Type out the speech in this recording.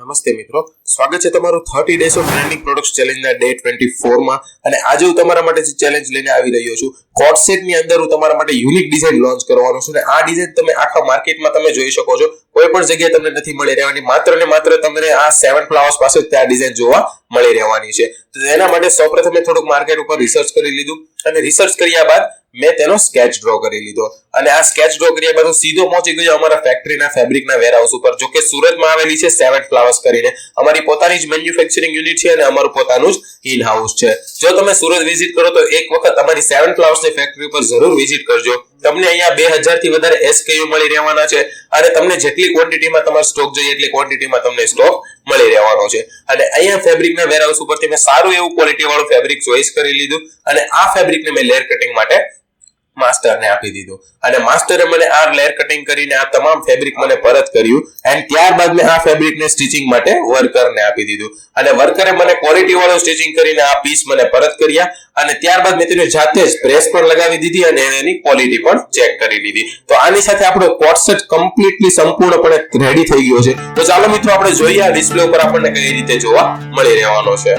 નમસ્તે મિત્રો, સ્વાગત છે તમારું 30 ડેઝ ઓફ ટ્રેન્ડિંગ પ્રોડક્ટ્સ ચેલેન્જના ડે 24 માં અને આજે હું તમારા માટે જે ચેલેન્જ લઈને આવી રહ્યો છું કોટ સેટ ની અંદર હું તમારા માટે યુનિક ડિઝાઇન લોન્ચ કરવાનો છું અને આ ડિઝાઇન તમે આખા માર્કેટમાં તમે જોઈ શકો છો, કોઈ પણ જગ્યાએ તમને નથી મળી રહેવાની, માત્ર ને માત્ર તમને આ 7 ફ્લાવર્સ પાસે જ આ ડિઝાઇન જોવા મળી રહેવાની છે। તો એના માટે સૌપ્રથમ મેં થોડુંક માર્કેટ ઉપર રિસર્ચ કરી લીધું અને રિસર્ચ કર્યા બાદ મેં તેનો સ્કેચ ડ્રો કરી લીધો અને આ સ્કેચ ડ્રો કર્યા બાદ હું સીધો પહોંચી ગયો અમારા ફેક્ટરીના ફેબ્રિકના વેરહાઉસ ઉપર, જો કે સુરતમાં આવેલી છે 7 ફ્લાવર્સ કરીને, અમારી પોતાની જ મેન્યુફેક્ચરિંગ યુનિટ છે અને અમારું પોતાનું જ ઇન હાઉસ છે। જો તમે સુરત વિઝિટ કરો તો એક વખત અમારી 7 ફ્લાવર્સની ફેક્ટરી ઉપર જરૂર વિઝિટ કરજો। તમને અહીંયા 2000 થી વધારે SKU મળી રહેવાના છે અને તમને જેટલી ક્વોન્ટિટીમાં તમારો સ્ટોક જોઈએ એટલી ક્વોન્ટિટીમાં તમને સ્ટોક મળી રહેવાનો છે અને અહીંયા ફેબ્રિકના વેરહાઉસ ઉપરથી મેં સારું એવું ક્વોલિટી વાળું ફેબ્રિક ચોઈસ કરી લીધું અને આ ફેબ્રિકને મેં લેયર કટિંગ માટે માસ્ટરને આપી દીધું અને માસ્ટરે મને આ લેયર કટિંગ કરીને આ તમામ ફેબ્રિક મને પરત કર્યું અને ત્યારબાદ મેં આ ફેબ્રિકને સ્ટિચિંગ માટે વર્કરને આપી દીધું અને વર્કરે મને ક્વોલિટી વાળું સ્ટિચિંગ કરીને આ પીસ મને પરત કર્યા અને ત્યારબાદ મેં તેને જાતે જ પ્રેસ પણ લગાવી દીધી અને એની ક્વોલિટી પણ ચેક કરી લીધી। તો આની સાથે આપણો કોટ સેટ કમ્પ્લીટલી સંપૂર્ણપણે રેડી થઈ ગયો છે। તો ચાલો મિત્રો આપણે જોઈએ આ ડિસ્પ્લે ઉપર આપણને કઈ રીતે જોવા મળી રહેવાનો છે।